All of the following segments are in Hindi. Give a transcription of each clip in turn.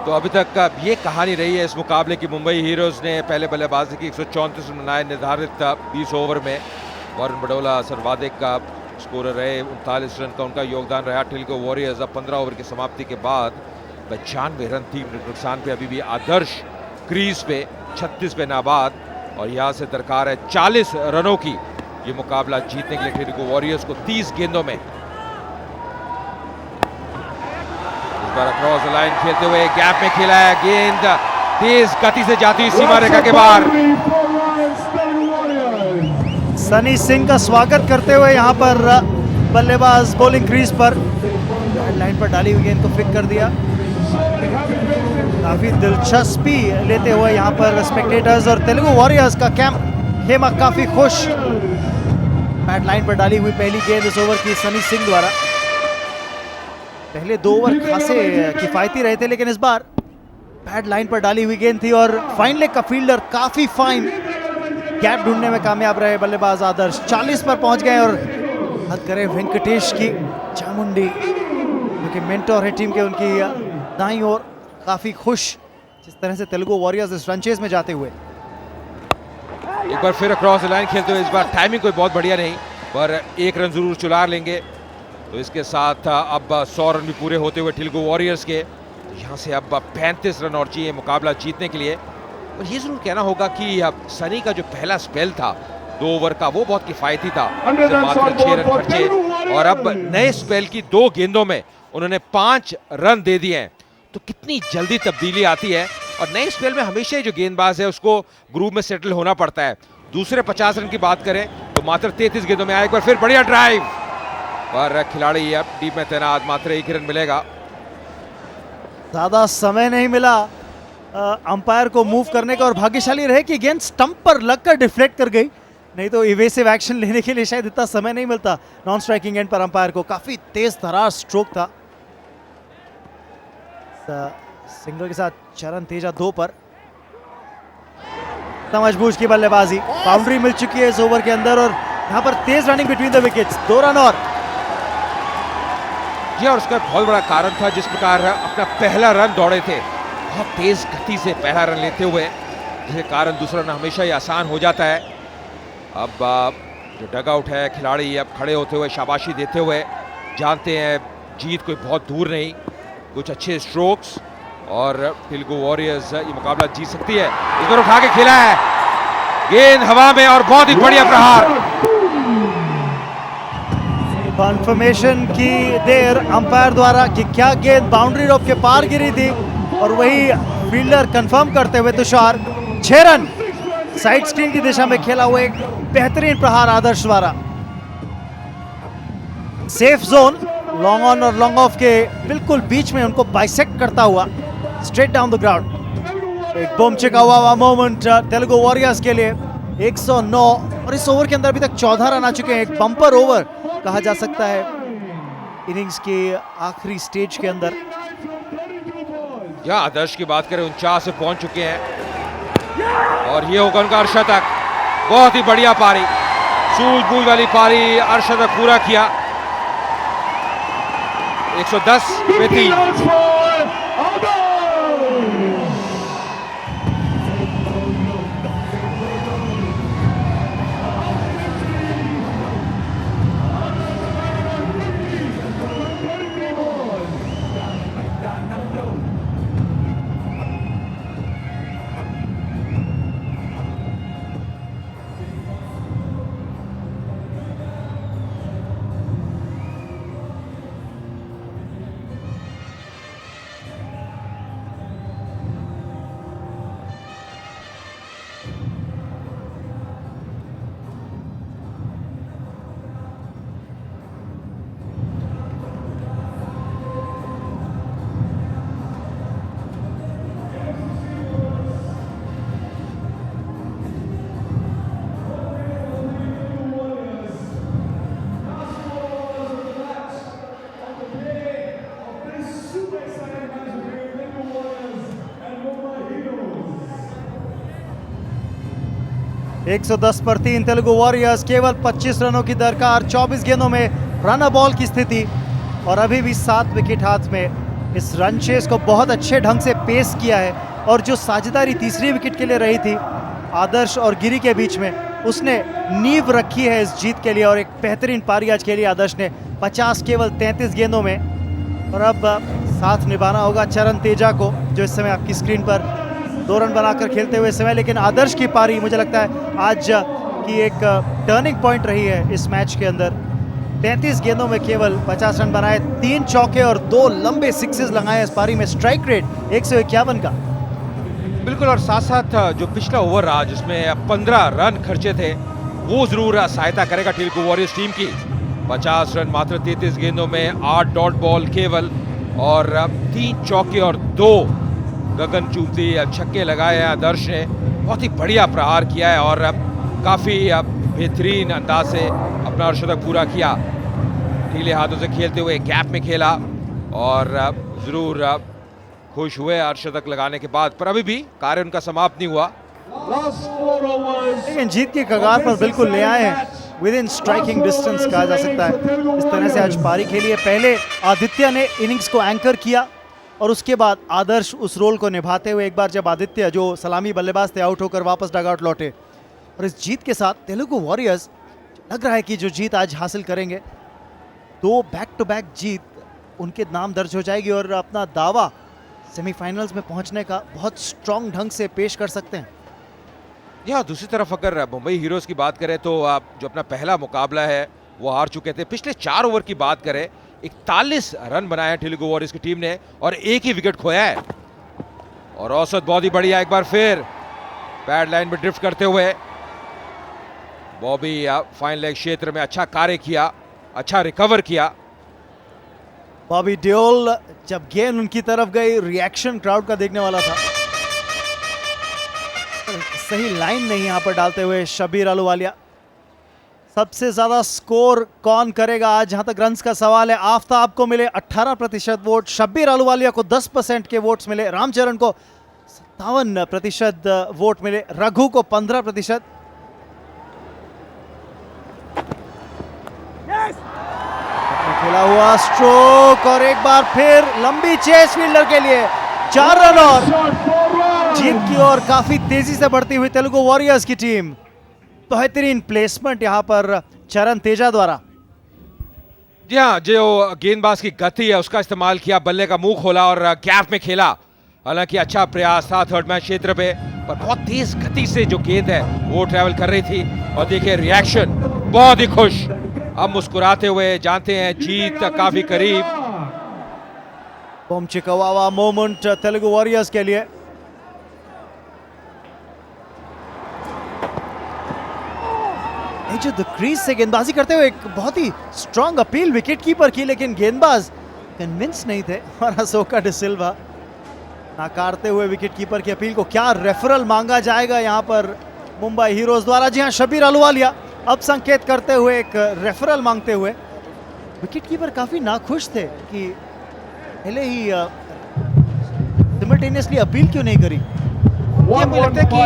तो अभी तक ये कहानी रही है इस मुकाबले की। मुंबई हीरोज ने पहले बल्लेबाजी की, 134 रन बनाए निर्धारित 20 ओवर में। वरुण बड़ौला सर्वाधिक का स्कोरर रहे, 39 रन का उनका योगदान रहा। टिल्गो वॉरियर्स अब 15 ओवर की समाप्ति के बाद 95 रन, 3 विकेट नुकसान पे अभी भी आदर्श क्रीज पे, 36 पे नाबाद, और यहां से दरकार है 40 रनों की ये मुकाबला जीतने के लिए टिल्गो वॉरियर्स को 30 गेंदों में। इस बार अक्रॉस द लाइन खेलते हुए गैप में खेला है, गेंद तेज गति से जाती हुई सीमा रेखा के बाहर। सनी सिंह का स्वागत करते हुए यहां पर बल्लेबाज बॉलिंग क्रीज पर लाइन पर डाली हुई गेंद को फ्लिक कर दिया। काफी दिलचस्पी लेते हुए यहां पर स्पेक्टेटर्स और तेलुगु वॉरियर्स का कैंप हेमा काफी खुश। बैट लाइन पर डाली हुई पहली गेंद इस ओवर की सनी सिंह द्वारा। पहले 2 ओवर खासे किफायती रहे थे, लेकिन इस बार बैट लाइन पर डाली हुई गेंद थी और फाइन लेग का फील्डर काफी फाइन गैप ढूंढने में कामयाब रहे बल्लेबाज आदर्श। 40 पर पहुंच गए और हद करें वेंकटेश की चामुंडी, क्योंकि मेंटोर है टीम के, उनकी दाईं ओर, काफी खुश जिस तरह से तेलुगु वॉरियर्स इस रन चेज में जाते हुए। एक बार फिर अक्रॉस द लाइन खेलते हुए, इस बार टाइमिंग कोई बहुत बढ़िया नहीं, पर 1 रन जरूर चुला लेंगे। तो इसके साथ अब 100 रन भी पूरे होते हुए टिल्गो वॉरियर्स के। यहाँ से अब 35 रन और चाहिए मुकाबला जीतने के लिए। और ये जरूर कहना होगा कि अब सनी का जो पहला स्पेल था 2 ओवर का, वो बहुत किफायती था, मात्र 6 रन खर्चे, और अब नए स्पेल की 2 गेंदों में उन्होंने 5 रन दे दिए हैं। तो कितनी जल्दी तब्दीली आती है, और नए स्पेल में हमेशा ही जो गेंदबाज है उसको ग्रुप में सेटल होना पड़ता है। दूसरे 50 रन की बात करें तो मात्र 33 गेंदों में आया। एक बार फिर बढ़िया ड्राइव, पर खिलाड़ी अब डीप में तैनात, मात्र 1 रन मिलेगा। ज्यादा समय नहीं मिला अंपायर को मूव करने का, और भाग्यशाली रहे कि गेंद स्टंप पर लगकर डिफ्लेक्ट कर गई, नहीं तो इवेसिव एक्शन लेने के लिए शायद इतना समय नहीं मिलता नॉन स्ट्राइकिंग एंड पर अंपायर को। काफी तेज तरार स्ट्रोक था। सिंगल के साथ चरण तेजा 2 पर। समझबूझ की बल्लेबाजी, बाउंड्री मिल चुकी है इस ओवर के अंदर, और यहां पर तेज running between the wickets, 2 run और। जी, और उसका बहुत बड़ा कारण था जिस प्रकार अपना पहला रन दौड़े थे, बहुत तेज गति से पहला रन लेते हुए, जिसके कारण दूसरा रन हमेशा ही आसान हो जाता है। अब जो डगआउट है, खिलाड़ी अब खड़े होते हुए शाबाशी देते हुए जानते हैं जीत कोई बहुत दूर नहीं, कुछ अच्छे स्ट्रोक्स और टिल्गो वॉरियर्स ये मुकाबला जीत सकती है। इस बार उठा के खेला है, गेंद हवा में और बहुत ही बढ़िया प्रहार। कॉन्फर्मेशन की देर अंपायर द्वारा कि क्या गेंद बाउंड्री रोप के पार गिरी थी, और वही फील्डर कंफर्म करते हुए तुषार 6 रन। साइड स्क्रीन की दिशा में खेला हुआ एक बेहतरीन प्रहार आदर्श द्वारा। सेफ जोन, लॉन्ग ऑन और लॉन्ग ऑफ के बिल्कुल बीच में उनको बाइसेक्ट करता हुआ स्ट्रेट डाउन द ग्राउंड। एक बम चिका हुआ मोमेंट तेलुगु वॉरियर्स के लिए। 109, और इस ओवर के अंदर अभी तक 14 रन आ चुके हैं। एक बम्पर ओवर कहा जा सकता है इनिंग्स के आखिरी स्टेज के अंदर। या आदर्श की बात करें, 49 से पहुंच चुके हैं, और ये होगा उनका अर्धशतक। बहुत ही बढ़िया पारी, सूझबूझ वाली पारी, अर्धशतक पूरा किया। 110 पे 3। एक 110 पर 3 तेलुगु वॉरियर्स, केवल 25 रनों की दरकार, 24 गेंदों में रन बॉल की स्थिति, और अभी भी 7 विकेट हाथ में इस रन चेस को बहुत अच्छे ढंग से पेश किया है और जो साझेदारी तीसरी विकेट के लिए रही थी आदर्श और गिरी के बीच में, उसने नींव रखी है इस जीत के लिए और एक बेहतरीन पारी आज खेली आदर्श ने 50 केवल 33 गेंदों में। और अब साथ निभाना होगा चरण तेजा को, जो इस समय आपकी स्क्रीन पर 2 रन बनाकर खेलते हुए समय। लेकिन आदर्श की पारी मुझे लगता है आज की एक टर्निंग पॉइंट रही है इस मैच के अंदर। 33 गेंदों में केवल 50 रन बनाए, 3 चौके और 2 लंबे सिक्सेस लगाए इस पारी में। स्ट्राइक रेट 151 का। बिल्कुल, और साथ साथ जो पिछला ओवर रहा जिसमें 15 रन खर्चे थे, वो जरूर सहायता करेगा तेलुगु वॉरियर्स टीम की। 50 रन मात्र 33 गेंदों में, 8 डॉट बॉल केवल और 3 चौके और 2 गगनचुंबी छक्के लगाए हैं आदर्श ने। बहुत ही बढ़िया प्रहार किया है और काफ़ी बेहतरीन अंदाज से अपना अर्धशतक पूरा किया। ढीले हाथों से खेलते हुए गैप में खेला और ज़रूर खुश हुए अर्धशतक लगाने के बाद, पर अभी भी कार्य उनका समाप्त नहीं हुआ। लेकिन जीत के कगार पर बिल्कुल ले आए हैं, विद इन स्ट्राइकिंग डिस्टेंस कहा जा सकता है। इस तरह से आज पारी खेली है। पहले आदित्य ने इनिंग्स को एंकर किया और उसके बाद आदर्श उस रोल को निभाते हुए, एक बार जब आदित्य जो सलामी बल्लेबाज थे आउट होकर वापस डगआउट लौटे। और इस जीत के साथ तेलुगु वॉरियर्स लग रहा है कि जो जीत आज हासिल करेंगे, 2 बैक टू बैक जीत उनके नाम दर्ज हो जाएगी और अपना दावा सेमीफाइनल्स में पहुंचने का बहुत स्ट्रॉन्ग ढंग से पेश कर सकते हैं। या दूसरी तरफ अगर मुंबई हीरोज की बात करें तो जो अपना पहला मुकाबला है वो हार चुके थे। पिछले 4 ओवर की बात करें, 41 रन बनाए हैं तेलुगु वॉरियर्स की टीम ने और 1 ही विकेट खोया है। और औसत बहुत ही बढ़िया, एक बार फिर बैड लाइन में ड्रिफ्ट करते हुए बॉबी फाइन लेग क्षेत्र में अच्छा कार्य किया, अच्छा रिकवर किया। बॉबी देओल, जब गेंद उनकी तरफ गई, रिएक्शन क्राउड का देखने वाला था। सही लाइन नहीं यहां पर डालते हुए शब्बीर अहलूवालिया। सबसे ज्यादा स्कोर कौन करेगा आज, जहां तक रन्स का सवाल है। आफ्ताब को मिले 18% वोट, शब्बीर अहलूवालिया को 10% के वोट्स मिले, रामचरण को 57% वोट मिले, रघु को 15%। खेला हुआ स्ट्रोक और एक बार फिर लंबी चेस फील्डर के लिए 4 रन और जीत की ओर काफी तेजी से बढ़ती हुई तेलुगु वॉरियर्स की टीम। बेहतरीन प्लेसमेंट यहां पर चरण तेजा द्वारा। जी हाँ, जो गेंदबाज की गति है उसका इस्तेमाल किया, बल्ले का मुंह खोला और गैप में खेला। हालांकि अच्छा प्रयास था थर्ड मैच क्षेत्र पे, पर बहुत तेज गति से जो गेंद है वो ट्रैवल कर रही थी। और देखिए रिएक्शन, बहुत ही खुश, अब मुस्कुराते हुए, जानते हैं जीत काफी करीब। बम चिकवावा मोमेंट तेलुगु वॉरियर्स के लिए। जो द क्रीज से गेंदबाजी करते हुए एक बहुत ही स्ट्रॉन्ग अपील विकेट कीपर की, लेकिन गेंदबाज कन्विंस नहीं थे और अशोका डिसिल्वा नकारते हुए विकेट कीपर की अपील को। क्या रेफरल मांगा जाएगा यहां पर मुंबई हीरोज द्वारा? जी हां, शब्बीर अहलूवालिया अब संकेत करते हुए एक रेफरल मांगते हुए। विकेट कीपर काफी नाखुश थे कि पहले ही सिमल्टेनियसली अपील क्यों नहीं करी। मुझे लगता है कि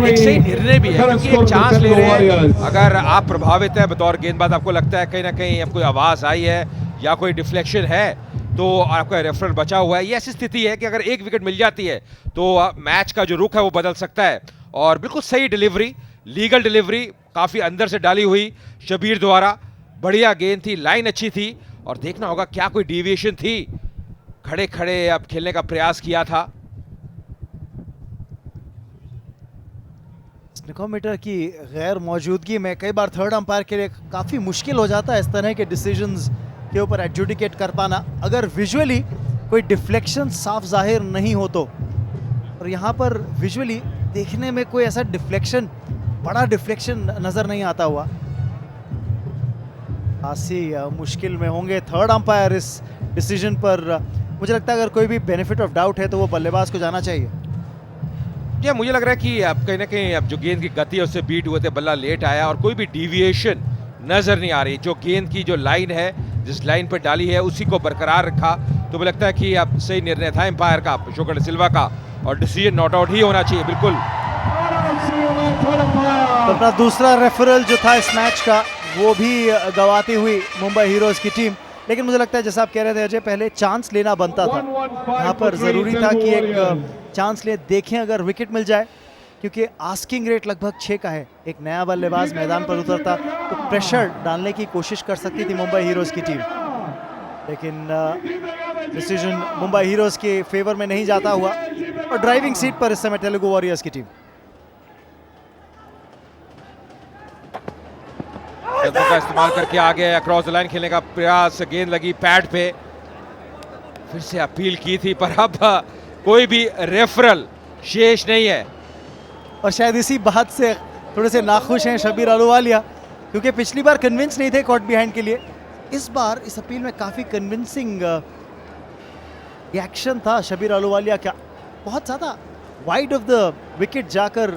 एक सही निर्णय भी है, क्योंकि एक चांस ले रहे हैं। अगर आप प्रभावित हैं बतौर गेंदबाज, आपको लगता है कहीं ना कहीं आपको आवाज आई है या कोई डिफ्लेक्शन है, तो आपका रेफरल बचा हुआ है। ये ऐसी स्थिति है कि अगर 1 विकेट मिल जाती है तो मैच का जो रुख है वो बदल सकता है। और बिल्कुल सही डिलीवरी, लीगल डिलीवरी काफी अंदर से डाली हुई शब्बीर द्वारा। बढ़िया गेंद थी, लाइन अच्छी थी और देखना होगा क्या कोई डिविएशन थी। खड़े खड़े अब खेलने का प्रयास किया था। स्निकोमीटर की गैर मौजूदगी में कई बार थर्ड अंपायर के लिए काफी मुश्किल हो जाता है इस तरह के डिसीजंस के ऊपर एडजुडिकेट कर पाना, अगर विजुअली कोई डिफ्लेक्शन साफ जाहिर नहीं हो तो। और यहाँ पर विजुअली देखने में कोई ऐसा डिफ्लेक्शन, बड़ा डिफ्लेक्शन नजर नहीं आता हुआ। खासी मुश्किल में होंगे थर्ड अंपायर इस डिसीजन पर। मुझे लगता है अगर कोई भी बेनिफिट ऑफ डाउट है तो वो बल्लेबाज को जाना चाहिए। या मुझे लग रहा है कि अब कहीं ना कहीं अब जो गेंद की गति है उससे बीट हुए थे, बल्ला लेट आया और कोई भी डिविएशन नजर नहीं आ रही। जो गेंद की जो लाइन है, जिस लाइन पर डाली है उसी को बरकरार रखा। तो मुझे लगता है कि अब सही निर्णय था एम्पायर का, अशोका डिसिल्वा का, और डिसीजन नॉट आउट ही होना चाहिए। बिल्कुल। तो अपना दूसरा रेफरल जो था इस मैच का वो भी गवाती हुई मुंबई हीरोज की टीम। लेकिन मुझे लगता है जैसा आप कह रहे थे अजय, पहले चांस लेना बनता था। यहाँ पर ज़रूरी था कि एक चांस ले, देखें अगर विकेट मिल जाए, क्योंकि आस्किंग रेट लगभग 6 का है। एक नया बल्लेबाज मैदान पर उतरता तो प्रेशर डालने की कोशिश कर सकती थी मुंबई हीरोज़ की टीम, लेकिन डिसीजन मुंबई हीरोज़ के फेवर में नहीं जाता हुआ और ड्राइविंग सीट पर इस समय तेलुगु वॉरियर्स की टीम। कदमों का इस्तेमाल करके आगे अक्रॉस द लाइन खेलने का प्रयास, गेंद लगी पैड पे, फिर से अपील की थी पर अब कोई भी रेफरल शेष नहीं है। और शायद इसी बात से थोड़े से नाखुश हैं शबीर अहलूवालिया, क्योंकि पिछली बार कन्विंस नहीं थे कॉट बिहाइंड के लिए। इस बार इस अपील में काफ़ी कन्विंसिंग रिएक्शन था शबीर अहलूवालिया का। बहुत ज़्यादा वाइड ऑफ द विकेट जाकर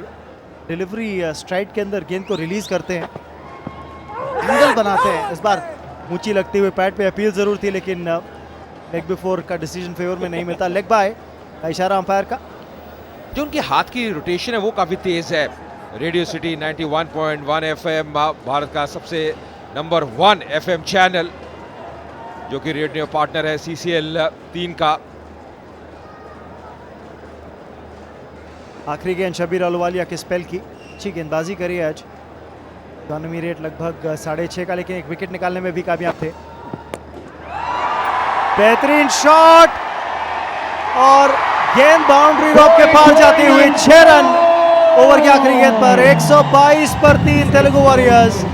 डिलीवरी स्ट्राइड के अंदर गेंद को रिलीज करते हैं, एंगल बनाते हैं। इस बार ऊंची लगती हुई पैड पे अपील ज़रूर थी, लेकिन लेग बिफोर का डिसीजन फेवर में नहीं मिलता। लेग बाय का इशारा अंपायर का। जो उनके हाथ की रोटेशन है वो काफ़ी तेज़ है। रेडियो सिटी 91.1 FM, भारत का सबसे नंबर 1 FM चैनल, जो कि रेडियो पार्टनर है CCL 3 का। आखिरी गेंद शबीर अहलूवालिया के स्पेल की, अच्छी गेंदबाजी करी है आज। इकोनॉमी रेट लगभग 6.5 का, लेकिन एक विकेट निकालने में भी कामयाब थे। बेहतरीन शॉट और गेंद बाउंड्री रॉप के पार जाती हुई 6 रन ओवर की आखिरी गेंद पर। 122 पर 3 तेलुगु वॉरियर्स।